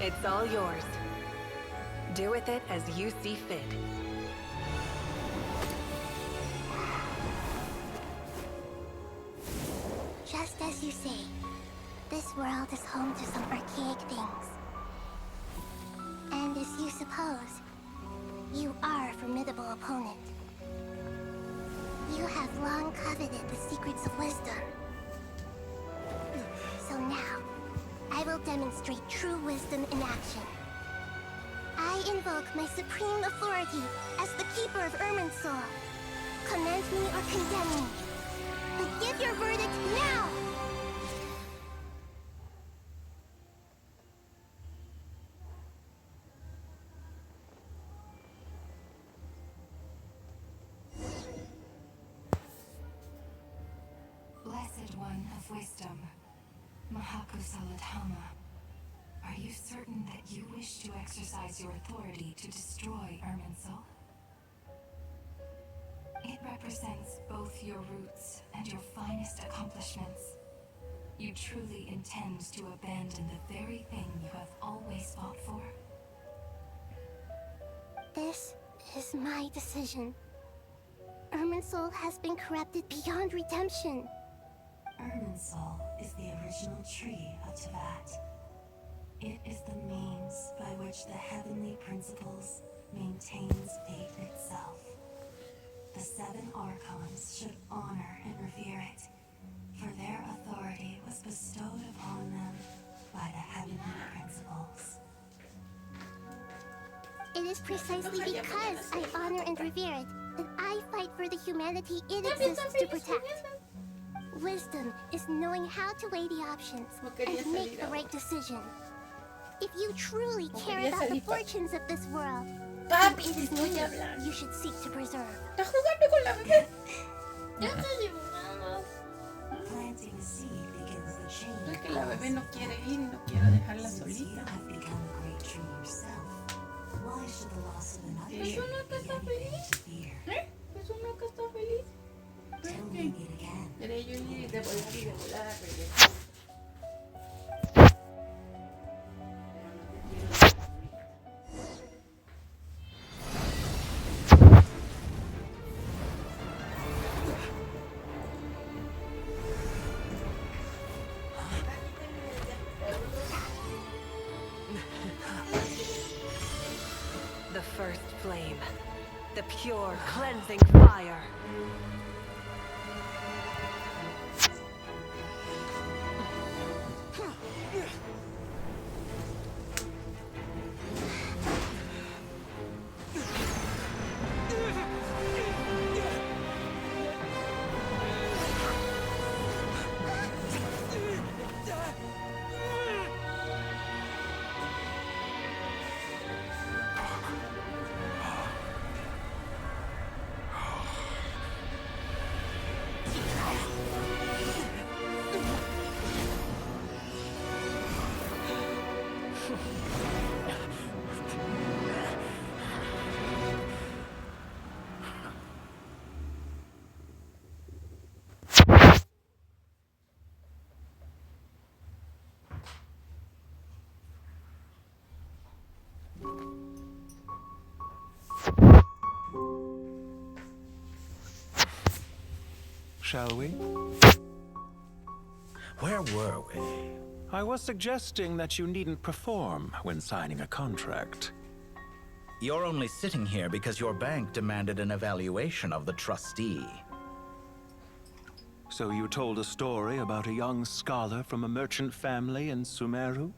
It's all yours. Do with it as you see fit. Just as you say, this world is home to some archaic things. And as you suppose, you are a formidable opponent. You have long coveted the secrets of wisdom. So now, I will demonstrate true wisdom in action. I invoke my supreme authority as the keeper of irminzul. Commend me or condemn me. But give your verdict now! Blessed One of Wisdom, Mahakusaladhama, are you certain that you wish to exercise your authority to destroy irminzul? It represents both your roots and your finest accomplishments. You truly intend to abandon the very thing you have always fought for? This is my decision. Irminzul has been corrupted beyond redemption. Irminzul is the original tree of Teyvat. It is the means by which the heavenly principles maintains fate itself. The 7 Archons should honor and revere it, for their authority was bestowed upon them by the heavenly principles. It is precisely because I honor and revere it that I fight for the humanity it exists to protect. Wisdom is knowing how to weigh the options and make the right decision. If you truly care about the fortunes of this world, then it is me you should seek to preserve. Está jugando con la bebé. Ya estoy dibujando. Planting a seed begins the chain. Es que la bebé no quiere ir y no quiero dejarla Since you solita. have become a great tree yourself, why should the loss of another Sí. ¿Eso no be está anything feliz? to fear? ¿Eso nunca está feliz? Till we meet again. Quería yo ir de volar y de volar a regresar. The first flame. The pure, cleansing fire. Shall we? Where were we? I was suggesting that you needn't perform when signing a contract. You're only sitting here because your bank demanded an evaluation of the trustee. So you told a story about a young scholar from a merchant family in Sumeru?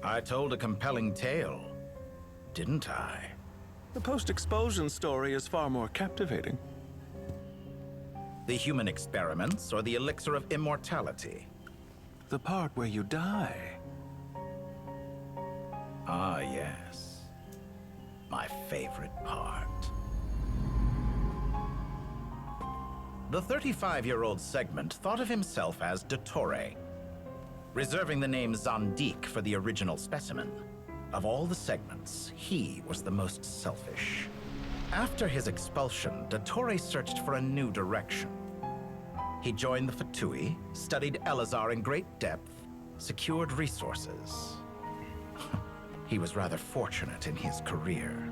I told a compelling tale, didn't I? The post-expulsion story is far more captivating. The human experiments or the elixir of immortality? The part where you die. Ah, yes. My favorite part. The 35-year-old Segment thought of himself as Dottore, reserving the name Zondique for the original specimen. Of all the segments, he was the most selfish. After his expulsion, Dottore searched for a new direction. He joined the Fatui, studied Elazar in great depth, secured resources, he was rather fortunate in his career.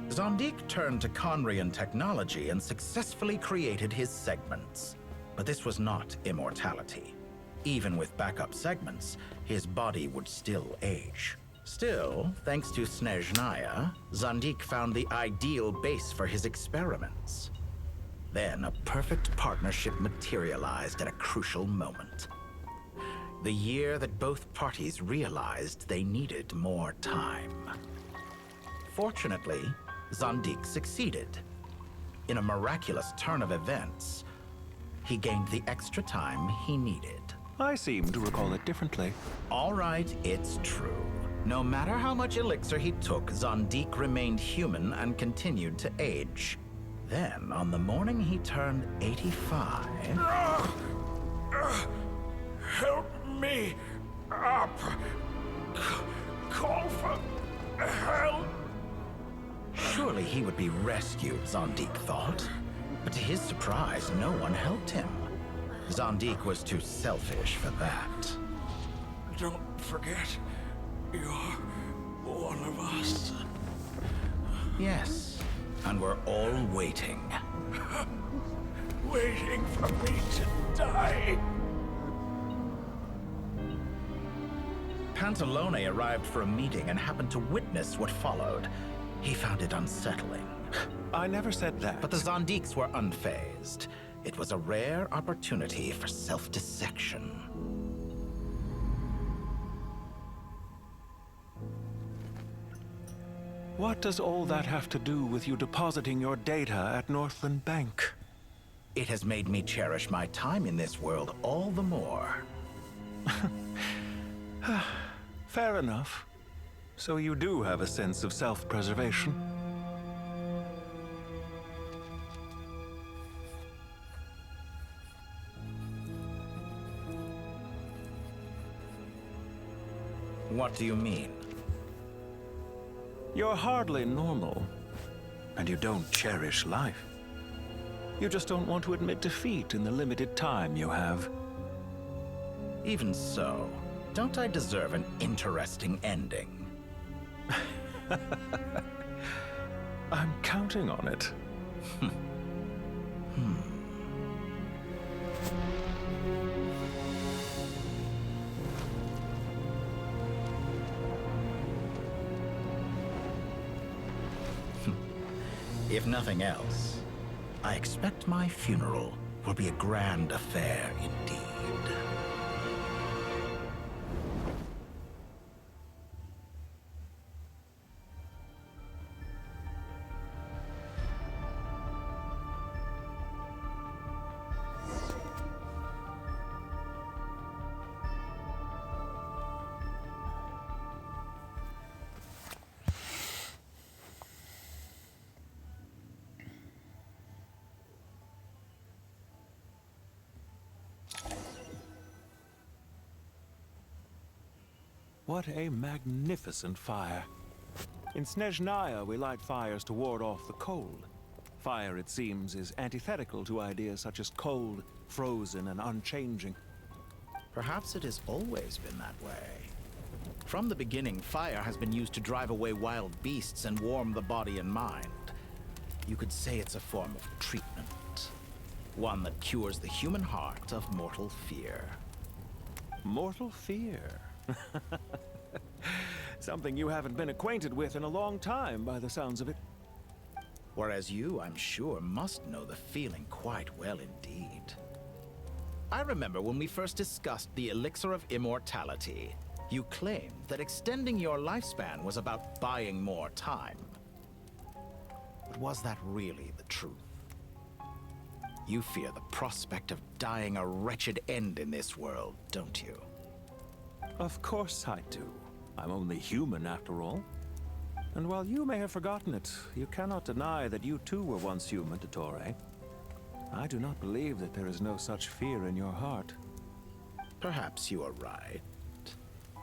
Zondique turned to Conrian technology and successfully created his segments. But this was not immortality. Even with backup segments, his body would still age. Still, thanks to Snezhnaya, Zondique found the ideal base for his experiments. Then a perfect partnership materialized at a crucial moment. The year that both parties realized they needed more time. Fortunately, Zondique succeeded. In a miraculous turn of events, he gained the extra time he needed. I seem to recall it differently. All right, it's true. No matter how much elixir he took, Zondique remained human and continued to age. Then, on the morning he turned 85... Help me up. Call for help. Surely he would be rescued, Zondique thought. But to his surprise, no one helped him. Zondique was too selfish for that. Don't forget, you're one of us. Yes, and we're all waiting. Waiting for me to die. Pantalone arrived for a meeting and happened to witness what followed. He found it unsettling. I never said that. But the Zondiques were unfazed. It was a rare opportunity for self-dissection. What does all that have to do with you depositing your data at Northland Bank? It has made me cherish my time in this world all the more. Fair enough. So you do have a sense of self-preservation. What do you mean? You're hardly normal, and you don't cherish life. You just don't want to admit defeat in the limited time you have. Even so, don't I deserve an interesting ending? I'm counting on it. If nothing else, I expect my funeral will be a grand affair indeed. What a magnificent fire. In Snezhnaya, we light fires to ward off the cold. Fire, it seems, is antithetical to ideas such as cold, frozen, and unchanging. Perhaps it has always been that way. From the beginning, fire has been used to drive away wild beasts and warm the body and mind. You could say it's a form of treatment. One that cures the human heart of mortal fear. Mortal fear? Something you haven't been acquainted with in a long time, by the sounds of it. Whereas you, I'm sure, must know the feeling quite well indeed. I remember when we first discussed the elixir of immortality. You claimed that extending your lifespan was about buying more time. But was that really the truth? You fear the prospect of dying a wretched end in this world, don't you? Of course I do. I'm only human, after all. And while you may have forgotten it, you cannot deny that you too were once human, Dottore. I do not believe that there is no such fear in your heart. Perhaps you are right.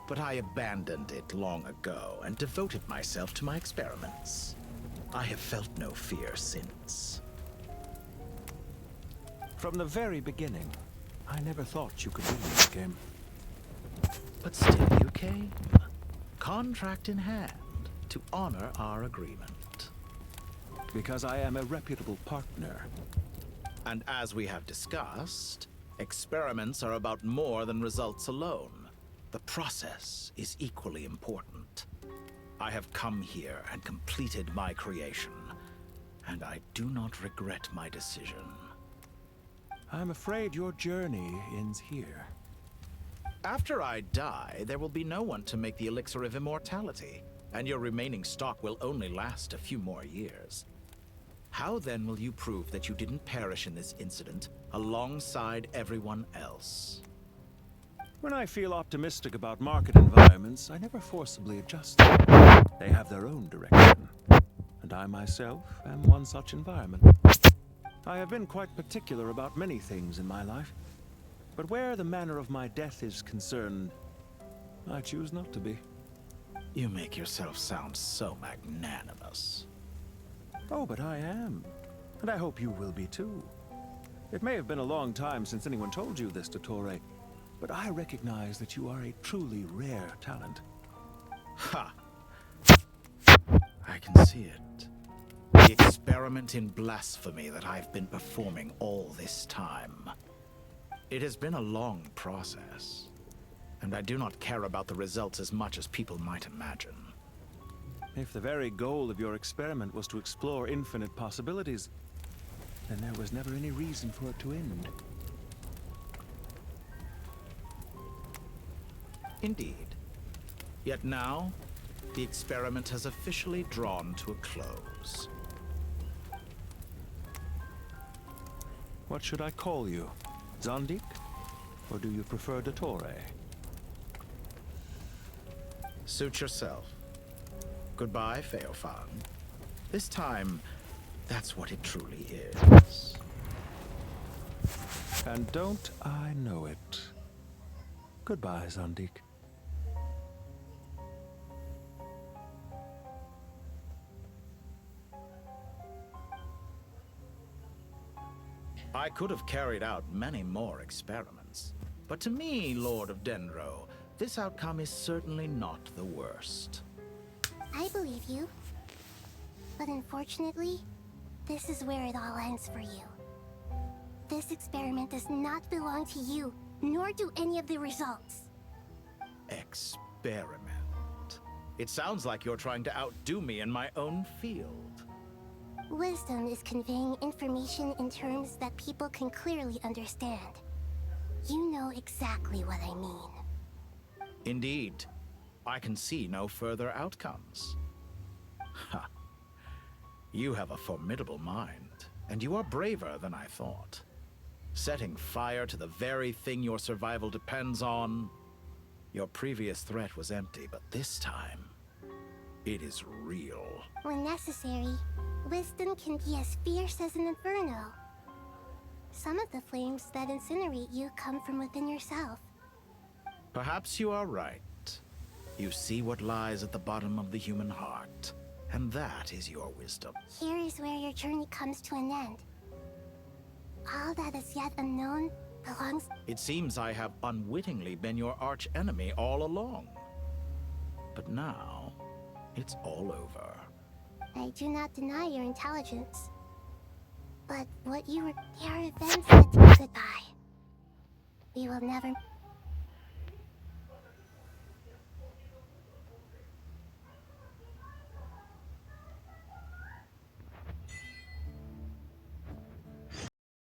But I abandoned it long ago and devoted myself to my experiments. I have felt no fear since. From the very beginning, I never thought you could win this game. But still you came. contract in hand to honor our agreement. Because I am a reputable partner. And as we have discussed, experiments are about more than results alone. The process is equally important. I have come here and completed my creation, and I do not regret my decision. I'm afraid your journey ends here. After I die, there will be no one to make the elixir of immortality, and your remaining stock will only last a few more years. How then will you prove that you didn't perish in this incident alongside everyone else? When I feel optimistic about market environments, I never forcibly adjust them. They have their own direction, and I myself am one such environment. I have been quite particular about many things in my life, but where the manner of my death is concerned, I choose not to be. You make yourself sound so magnanimous. Oh, but I am, and I hope you will be too. It may have been a long time since anyone told you this, Dottore, but I recognize that you are a truly rare talent. Ha! I can see it. The experiment in blasphemy that I've been performing all this time. It has been a long process, and I do not care about the results as much as people might imagine. If the very goal of your experiment was to explore infinite possibilities, then there was never any reason for it to end. Indeed. Yet now, the experiment has officially drawn to a close. What should I call you? Zondik? Or do you prefer Dottore? Suit yourself. Goodbye, Feofan. This time, that's what it truly is. And don't I know it? Goodbye, Zondik. I could have carried out many more experiments, but to me, Lord of Dendro, this outcome is certainly not the worst. I believe you. But unfortunately, this is where it all ends for you. This experiment does not belong to you, nor do any of the results. Experiment. It sounds like you're trying to outdo me in my own field. Wisdom is conveying information in terms that people can clearly understand. You know exactly what I mean. Indeed. I can see no further outcomes. Ha. You have a formidable mind, and you are braver than I thought. Setting fire to the very thing your survival depends on. Your previous threat was empty, but this time, it is real. When necessary, wisdom can be as fierce as an inferno. Some of the flames that incinerate you come from within yourself. Perhaps you are right. You see what lies at the bottom of the human heart, and that is your wisdom. Here is where your journey comes to an end. All that is yet unknown belongs... It seems I have unwittingly been your arch enemy all along. But now, it's all over. I do not deny your intelligence. But what you were... There are events that... Goodbye. We will never...